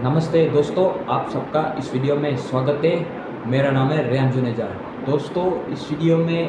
नमस्ते दोस्तों, आप सबका इस वीडियो में स्वागत है। मेरा नाम है रेहान जुनेजा। दोस्तों, इस वीडियो में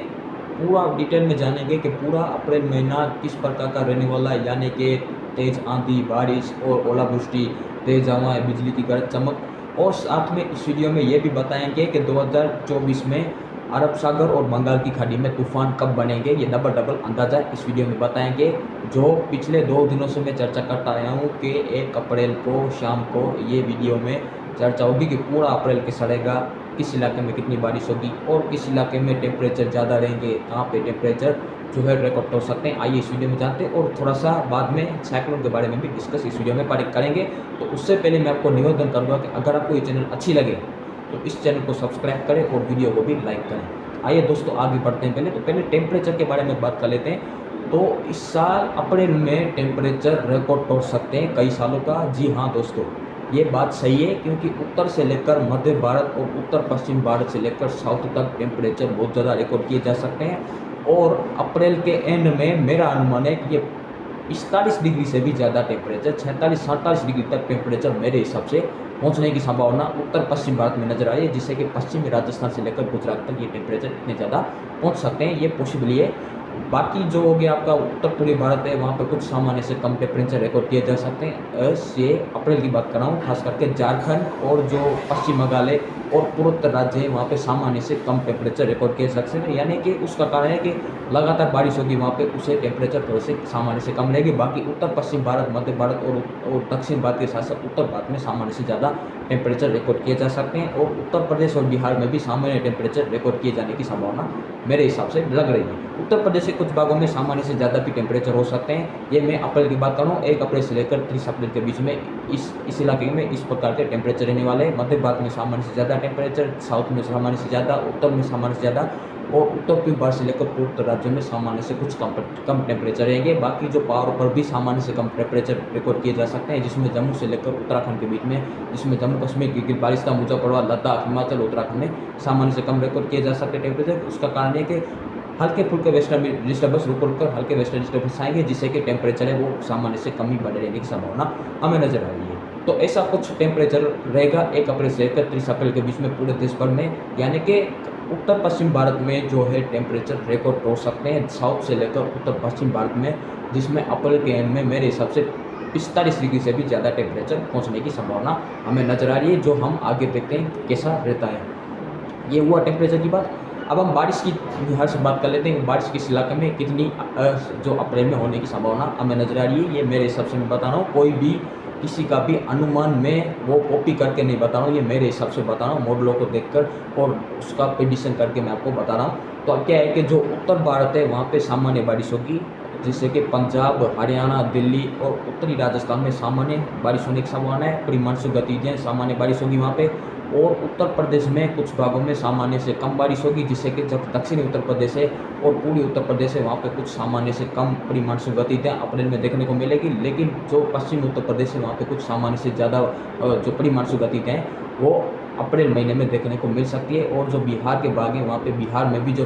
पूरा डिटेल में जानेंगे कि पूरा अप्रैल महीना किस प्रकार का रहने वाला है, यानी कि तेज़ आंधी, बारिश और ओलावृष्टि, तेज़ हवाएं, बिजली की गरज चमक। और साथ में इस वीडियो में ये भी बताएंगे कि 2024 में अरब सागर और बंगाल की खाड़ी में तूफान कब बनेंगे। ये डबल अंदाज़ा इस वीडियो में बताएंगे। जो पिछले 2 दिनों से मैं चर्चा करता आया हूँ कि 1 अप्रैल को शाम को ये वीडियो में चर्चा होगी कि पूरा अप्रैल कैसा रहेगा, किस इलाके में कितनी बारिश होगी और किस इलाके में टेम्परेचर ज़्यादा रहेंगे, कहाँ पे टेम्परेचर जो है रिकॉर्ड हो सकते हैं। आइए इस वीडियो में जानते हैं और थोड़ा सा बाद में साइक्लोन के बारे में भी डिस्कस इस वीडियो में करेंगे। तो उससे पहले मैं आपको निवेदन करूँगा कि अगर आपको ये चैनल अच्छी लगे तो इस चैनल को सब्सक्राइब करें और वीडियो को भी लाइक करें। आइए दोस्तों आगे बढ़ते हैं। पहले टेम्परेचर के बारे में बात कर लेते हैं। तो इस साल अप्रैल में टेम्परेचर रिकॉर्ड तोड़ सकते हैं कई सालों का। जी हाँ दोस्तों, ये बात सही है, क्योंकि उत्तर से लेकर मध्य भारत और उत्तर पश्चिम भारत से लेकर साउथ तक टेम्परेचर बहुत ज़्यादा रिकॉर्ड किए जा सकते हैं। और अप्रैल के एंड में मेरा अनुमान है कि ये 45 डिग्री से भी ज़्यादा टेम्परेचर, 46-47 डिग्री तक टेम्परेचर मेरे हिसाब से पहुंचने की संभावना उत्तर पश्चिम भारत में नजर आ रही है, जिससे कि पश्चिमी राजस्थान से लेकर गुजरात तक ये टेम्परेचर इतने ज़्यादा पहुंच सकते हैं। ये पॉसिबल है। बाकी जो हो गया आपका उत्तर पूर्वी भारत है, वहाँ पे कुछ सामान्य से कम टेम्परेचर रिकॉर्ड किए जा सकते हैं। ये अप्रैल की बात कर रहा हूँ, खास करके झारखंड और जो पश्चिम बंगाल है और पूर्वोत्तर राज्य है, वहाँ पे सामान्य से कम टेम्परेचर रिकॉर्ड किए जा सकते हैं। यानी कि उसका कारण है कि लगातार बारिश होगी वहाँ पे, उसे टेम्परेचर थोड़े से सामान्य से कम रहेगी। बाकी उत्तर पश्चिम भारत, मध्य भारत और दक्षिण भारत के साथ साथ उत्तर भारत में सामान्य से ज़्यादा टेम्परेचर रिकॉर्ड किए जा सकते हैं। और उत्तर प्रदेश और बिहार में भी सामान्य टेम्परेचर रिकॉर्ड किए जाने की संभावना मेरे हिसाब से लग रही है। उत्तर प्रदेश के कुछ भागों में सामान्य से ज़्यादा भी टेम्परेचर हो सकते हैं। ये मैं अप्रैल की बात कर रहा हूँ, 1 अप्रैल से लेकर 30 अप्रैल के बीच में इस इलाके में इस प्रकार के टेम्परेचर रहने वाले हैं। मध्य भारत में सामान्य से ज़्यादा टेम्परेचर, साउथ में सामान्य से ज़्यादा, उत्तर में सामान्य से ज़्यादा और उत्तर पूर्वी भारत से लेकर पूर्वोत्तर राज्यों में सामान्य से कुछ कम टेम्परेचर रहेंगे। बाकी जो पहाड़ों पर भी सामान्य से कम टेम्परेचर रिकॉर्ड किए जा सकते हैं, जिसमें जम्मू से लेकर उत्तराखंड के बीच में, जिसमें जम्मू कश्मीर की गिलबारिस्तान, मुजफ्फरपुर, लद्दाख, हिमाचल, उत्तराखंड में सामान्य से कम रिकॉर्ड किए जा सकते हैं टेम्परेचर। उसका कारण है कि हल्के फुल्के वेस्टर्न डिस्टर्बेंस रुक कर हल्के वेस्टर्न डिस्टर्बेंस आएंगे, जिससे कि टेम्परेचर है वो सामान्य से कम ही बढ़े रहने की संभावना हमें नजर आ रही है। तो ऐसा कुछ टेम्परेचर रहेगा 1 अप्रैल से लेकर 30 अप्रैल के बीच में पूरे देश भर में। यानी कि उत्तर पश्चिम भारत में जो है टेम्परेचर रिकॉर्ड तोड़ सकते हैं, साउथ से लेकर उत्तर पश्चिम भारत में, जिसमें अप्रैल के एंड में मेरे हिसाब से 45 डिग्री से भी ज़्यादा टेम्परेचर पहुंचने की संभावना हमें नजर आ रही है, जो हम आगे देखते हैं कैसा रहता है। ये हुआ टेम्परेचर की बात। अब हम बारिश की बिहार से बात कर लेते हैं। बारिश किस इलाके में कितनी जो अप्रैल में होने की संभावना हमें नजर आ रही है, ये मेरे हिसाब से मैं बता रहा हूँ। कोई भी किसी का भी अनुमान में वो कॉपी करके नहीं बता रहा हूँ, ये मेरे हिसाब से बता रहा हूँ, मॉडलों को देखकर और उसका प्रेडिक्शन करके मैं आपको बता रहा हूँ। तो अब क्या है कि जो उत्तर भारत है वहाँ पे सामान्य बारिश होगी, जैसे कि पंजाब, हरियाणा, दिल्ली और उत्तरी राजस्थान में सामान्य बारिश होने की संभावना है। प्री मानसून गतिविधियाँ, सामान्य बारिश होगी वहाँ पे। और उत्तर प्रदेश में कुछ भागों में सामान्य से कम बारिश होगी, जिससे कि जब दक्षिणी उत्तर प्रदेश है और पूर्वी उत्तर प्रदेश है वहाँ पे कुछ सामान्य से कम प्री मानसून गतिविधियाँ अप्रैल में देखने को मिलेगी। लेकिन जो पश्चिमी उत्तर प्रदेश है वहाँ पे कुछ सामान्य से ज़्यादा जो प्री मानसून गतिविधियाँ हैं वो अप्रैल महीने में देखने को मिल सकती है। और जो बिहार के भाग हैं वहाँ पे बिहार में भी जो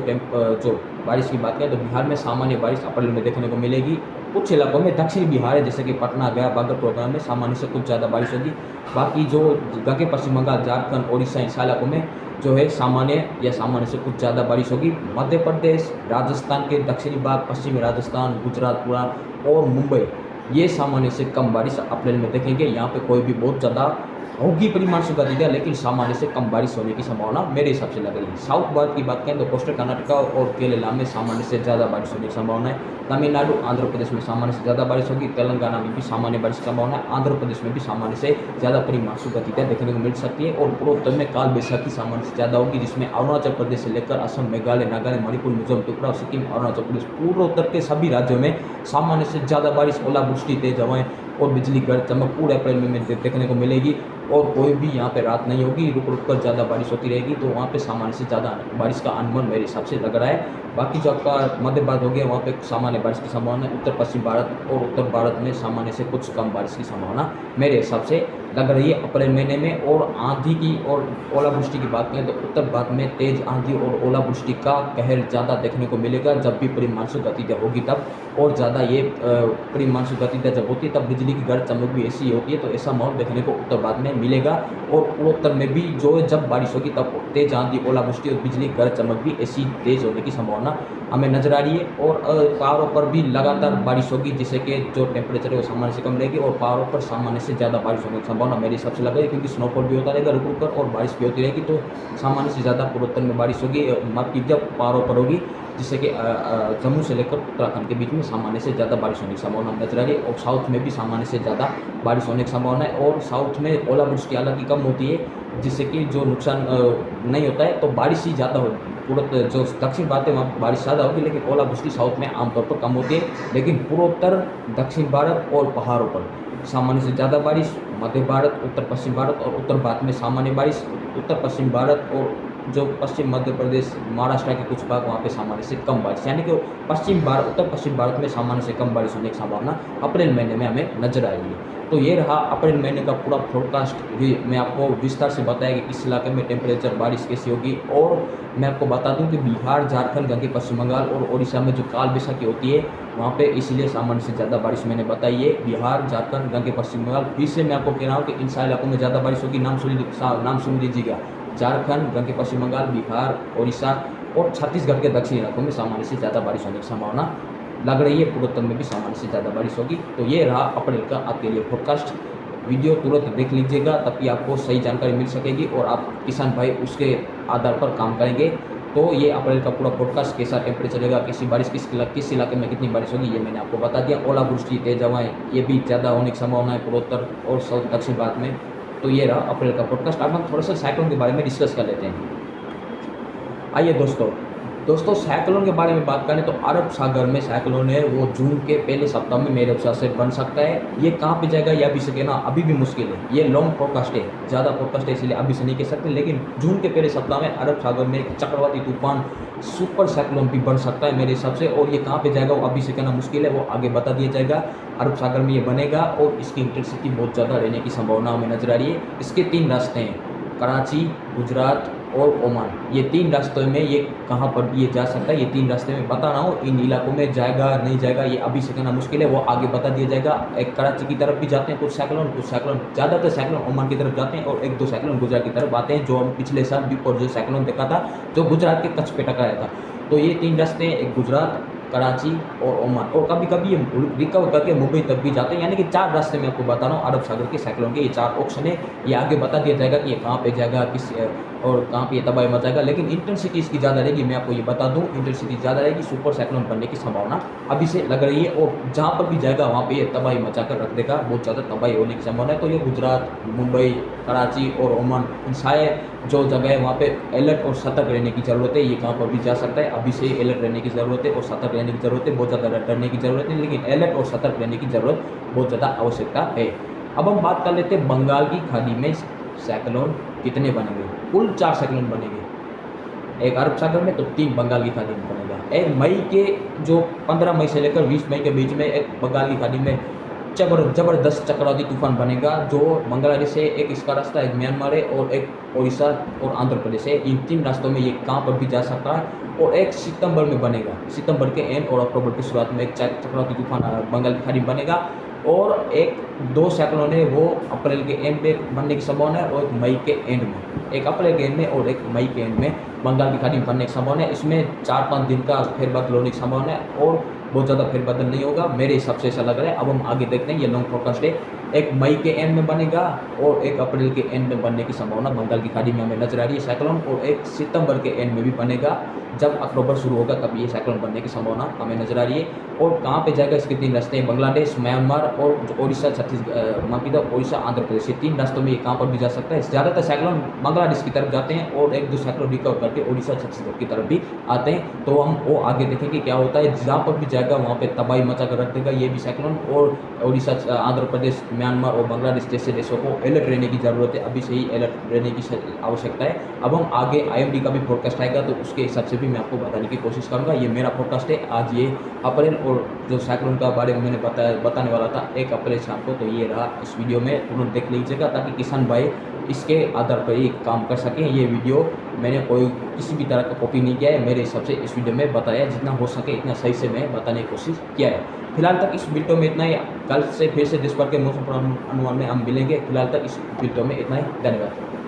बारिश की बात करें तो बिहार में सामान्य बारिश अप्रैल में देखने को मिलेगी। कुछ इलाकों में दक्षिणी बिहार है, जैसे कि पटना, गया, भागलपुर वगैरह में सामान्य से कुछ ज़्यादा बारिश होगी। बाकी जो जगह के पश्चिम बंगाल, झारखंड, उड़ीसा, इन इलाकों में जो है सामान्य या सामान्य से कुछ ज़्यादा बारिश होगी। मध्य प्रदेश, राजस्थान के दक्षिणी भाग, पश्चिमी राजस्थान, गुजरात पूरा और मुंबई, ये सामान्य से कम बारिश अप्रैल में देखेंगे। यहाँ पे कोई भी बहुत ज़्यादा होगी प्री मानसून गतिविधियाँ, लेकिन सामान्य से कम बारिश होने की संभावना मेरे हिसाब से लग रही है। साउथ भारत की बात करें तो कोस्टल कर्नाटका और केरला में सामान्य से ज़्यादा बारिश होने की संभावना है। तमिलनाडु, आंध्र प्रदेश में सामान्य से ज़्यादा बारिश होगी। तेलंगाना में भी सामान्य बारिश की संभावना है। आंध्र प्रदेश में भी सामान्य से ज़्यादा प्री मानसून गतिविधियाँ देखने को मिल सकती है। और पूर्वोत्तर में काल बैसाखी सामान्य से ज़्यादा होगी, जिसमें अरुणाचल प्रदेश से लेकर असम, मेघालय, नागालैंड, मणिपुर, मिजोरम, त्रिपुरा, सिक्किम, अरुणाचल प्रदेश, पूर्वोत्तर के सभी राज्यों में सामान्य से ज़्यादा बारिश, ओलावृष्टि, तेज हवाएं और बिजली गरज चमक पूरे अप्रैल में देखने को मिलेगी। और कोई भी यहाँ पे रात नहीं होगी, रुक रुक कर ज़्यादा बारिश होती रहेगी। तो वहाँ पे सामान्य से ज़्यादा बारिश का अनुमान मेरे हिसाब से लग रहा है। बाकी जो आपका मध्य भारत हो गया वहाँ पे सामान्य बारिश की संभावना है। उत्तर पश्चिम भारत और उत्तर भारत में सामान्य से कुछ कम बारिश की संभावना मेरे हिसाब से लग रही है अप्रैल महीने में। और आंधी की और ओलावृष्टि की बात करें तो उत्तर भारत में तेज आंधी और ओलावृष्टि का कहर ज़्यादा देखने को मिलेगा जब भी प्री मानसून गतिविधियाँ होगी तब। और ज़्यादा ये प्री मानसून गतिविधियाँ जब होती है तब बिजली की गरज चमक भी ऐसी होती है, तो ऐसा माहौल देखने को उत्तर भारत में मिलेगा। और पूर्वोत्तर में भी जो है जब बारिश होगी तब तेज आंधी, ओलावृष्टि और बिजली गरज चमक भी ऐसी तेज होने की संभावना हमें नजर आ रही है। और पहाड़ों पर भी लगातार बारिश होगी, जिससे कि जो टेम्परेचर है वो सामान्य से कम रहेगी और पहाड़ों पर सामान्य से ज़्यादा बारिश होने की संभावना मेरे हिसाब से लग रही है, क्योंकि स्नोफॉल भी होता रहेगा रुक रुक कर और बारिश भी होती रहेगी। तो सामान्य से ज़्यादा पूर्वोत्तर में बारिश होगी, माफ कीजिए पहाड़ों पर होगी, जिससे कि जम्मू से लेकर उत्तराखंड के बीच में सामान्य से ज़्यादा बारिश होने की संभावना नजर आ रही है। और साउथ में भी सामान्य से ज़्यादा बारिश होने की संभावना है। और साउथ में ओलावृष्टि हालांकि कम होती है, जिससे कि जो नुकसान नहीं होता है, तो बारिश ही ज़्यादा होगी। पूर्व जो दक्षिण भारत है वहाँ बारिश ज़्यादा होगी, लेकिन ओलावृष्टि साउथ में आमतौर पर कम होती है। लेकिन पूर्वोत्तर, दक्षिण भारत और पहाड़ों पर सामान्य से ज़्यादा बारिश, मध्य भारत, उत्तर पश्चिम भारत और उत्तर भारत में सामान्य बारिश, उत्तर पश्चिम भारत और जो पश्चिम मध्य प्रदेश, महाराष्ट्र के कुछ भाग वहाँ पे सामान्य से कम बारिश, यानी कि पश्चिम भारत, उत्तर पश्चिम भारत में सामान्य से कम बारिश होने की संभावना अप्रैल महीने में हमें नजर आ रही है। तो ये रहा अप्रैल महीने का पूरा फोरकास्ट भी मैं आपको विस्तार से बताया कि किस इलाके में टेम्परेचर, बारिश कैसी होगी। और मैं आपको बता दूं कि बिहार, झारखंड, गंगे पश्चिम बंगाल और ओडिशा में जो काल बैसाखी होती है वहाँ पे इसलिए सामान्य से ज़्यादा बारिश मैंने बताई है। बिहार, झारखंड, गंगे पश्चिम बंगाल, फिर से मैं आपको कह रहा हूँ कि इन सारे इलाकों में ज़्यादा बारिश होगी। नाम सुन लीजिएगा, झारखंड, गंगे पश्चिम बंगाल, बिहार, ओडिशा और छत्तीसगढ़ के दक्षिणी इलाकों में सामान्य से ज़्यादा बारिश होने की संभावना लग रही है। पूर्वोत्तर में भी सामान्य से ज़्यादा बारिश होगी। तो ये रहा अप्रैल का आपके लिए फोरकास्ट। वीडियो तुरंत देख लीजिएगा, तभी आपको सही जानकारी मिल सकेगी और आप किसान भाई उसके आधार पर काम करेंगे। तो ये अप्रैल का पूरा पॉडकास्ट, कैसा टेम्परेचर रहेगा, कैसी बारिश, किस इलाके में कितनी बारिश होगी, ये मैंने आपको बता दिया। ओलावृष्टि, तेज हवाएं, ये भी ज़्यादा होने की संभावना है पूर्वोत्तर और साउथ दक्षिण भारत में। तो ये रहा अप्रैल का पॉडकास्ट। अब हम थोड़ा सा साइक्लोन के बारे में डिस्कस कर लेते हैं। आइए दोस्तों साइक्लोन के बारे में बात करें तो अरब सागर में साइक्लोन है वो जून के पहले सप्ताह में मेरे हिसाब से बन सकता है। ये कहाँ पे जाएगा या भी सके ना, अभी भी मुश्किल है। ये लॉन्ग फोरकास्ट है, ज़्यादा फोरकास्ट है, इसलिए अभी से नहीं कह सकते। लेकिन जून के पहले सप्ताह में अरब सागर में एक चक्रवाती तूफान, सुपर साइक्लोन भी बन सकता है मेरे हिसाब से। और ये कहाँ पे जाएगा वो अभी से कहना मुश्किल है, वो आगे बता दिया जाएगा। अरब सागर में ये बनेगा और इसकी इंटेंसिटी बहुत ज़्यादा रहने की संभावना हमें नजर आ रही है। इसके 3 रास्ते हैं, कराची, गुजरात और ओमान। ये 3 रास्तों में ये कहाँ पर भी ये जा सकता है। ये 3 रास्ते में बता रहा हूँ, इन इलाकों में जाएगा नहीं जाएगा ये अभी से कहना मुश्किल है, वो आगे बता दिया जाएगा। एक कराची की तरफ भी जाते हैं कुछ साइक्लोन, ज़्यादातर साइक्लोन ओमान की तरफ जाते हैं और 1-2 साइक्लोन गुजरात की तरफ आते हैं, जो हम पिछले साल बिग जो साइक्लोन देखा था जो गुजरात के कच्छ पे टकराया था। तो ये 3 रास्ते हैं, एक गुजरात, कराची और ओमान, और कभी कभी ये रिकवर करके मुंबई तक भी जाते हैं। यानी कि 4 रास्ते मैं आपको बता रहा हूँ अरब सागर के साइक्लोन के, ये 4 ऑप्शन है। ये आगे बता दिया जाएगा कि ये कहाँ पे जाएगा, किस और कहाँ पे ये तबाही मचाएगा। लेकिन इंटेंसिटी इसकी ज़्यादा रहेगी, मैं आपको ये बता दूँ, इंटेंसिटी ज़्यादा रहेगी, सुपर साइक्लोन बनने की संभावना अभी से लग रही है। और जहाँ पर भी जाएगा वहाँ पे ये तबाही मचा कर रख देगा, बहुत ज़्यादा तबाही होने की संभावना है। तो ये गुजरात, मुंबई, कराची और ओमान, इन सारे जो जगह है वहाँ पे अलर्ट और सतर्क रहने की ज़रूरत है। ये कहाँ पर भी जा सकता है, अभी से अलर्ट रहने की ज़रूरत है और सतर्क रहने की ज़रूरत है। बहुत ज़्यादा डरने की ज़रूरत नहीं, लेकिन अलर्ट और सतर्क रहने की ज़रूरत बहुत ज़्यादा आवश्यकता है। अब हम बात कर लेते हैं बंगाल की खाड़ी में साइक्लोन कितने बनेंगे। कुल 4 साइक्लोन बनेंगे, एक अरब सागर में तो 3 बंगाल की खाड़ी में बनेगा। एक मई के जो 15 मई से लेकर 20 मई के बीच में एक बंगाल की खाड़ी में जबरदस्त चक्रवाती तूफान बनेगा, जो बांग्लादेश से एक इसका रास्ता, एक म्यांमार है और एक उड़ीसा और आंध्र प्रदेश है। इन 3 रास्तों में ये कहाँ पर भी जा सकता है। और एक सितंबर में बनेगा, सितंबर के एंड और अक्टूबर की शुरुआत में एक चक्रवाती तूफान बंगाल की खाड़ी में बनेगा। और एक 2 साइक्लोन है वो अप्रैल के एंड में बनने की संभावना है और एक मई के एंड में, एक अप्रैल के एंड में और एक मई के एंड में बंगाल की खाड़ी में बनने की संभावना है। इसमें 4-5 दिन का फेरबदल होने की संभावना है और बहुत ज़्यादा फेरबदल नहीं होगा, मेरे हिसाब से ऐसा लग रहा है। अब हम आगे देखते हैं, ये लॉन्ग फोरकास्ट है। एक मई के एंड में बनेगा और एक अप्रैल के एंड में बनने की संभावना बंगाल की खाड़ी में हमें नजर आ रही है साइक्लोन। और एक सितंबर के एंड में भी बनेगा, जब अक्टूबर शुरू होगा तब ये साइक्लोन बनने की संभावना हमें नजर आ रही है। और कहाँ पे जाएगा, इसके 3 रास्ते हैं, बांग्लादेश, म्यांमार और ओडिशा, छत्तीसगढ़, ओडिशा, आंध्र प्रदेश। ये 3 रास्तों में ये कहाँ पर भी जा सकता है। ज़्यादातर साइक्लोन बांग्लादेश की तरफ जाते हैं और 1-2 साइक्लोन रिकवर करके ओडिशा, छत्तीसगढ़ की तरफ भी आते हैं। तो हम वो आगे देखेंगे क्या होता है। जहाँ पर भी जाएगा वहाँ पे तबाही मचा कर रख देगा ये भी साइक्लोन। और ओडिशा, आंध्र प्रदेश, म्यांमार और बांग्लादेश जैसे देशों को अलर्ट रहने की ज़रूरत है, अभी से ही अलर्ट रहने की आवश्यकता है। अब हम आगे IMD का भी फोरकास्ट आएगा तो उसके हिसाब से भी मैं आपको बताने की कोशिश करूँगा। ये मेरा फोरकास्ट है आज, ये अप्रैल और जो साइक्लोन का बारे में मैंने बताने वाला था 1 अप्रैल शाम को, तो ये रहा इस वीडियो में, तुरंत देख लीजिएगा ताकि किसान भाई इसके आधार पर ही काम कर सकें। ये वीडियो मैंने कोई किसी भी तरह का कॉपी नहीं किया है, मेरे हिसाब से इस वीडियो में बताया जितना हो सके इतना सही से मैं बताने की कोशिश किया है। फिलहाल तक इस वीडियो में इतना ही। कल से फिर से देश भर के मौसम पूर्वानुमान में हम मिलेंगे। फिलहाल तक इस वीडियो में इतना ही। धन्यवाद।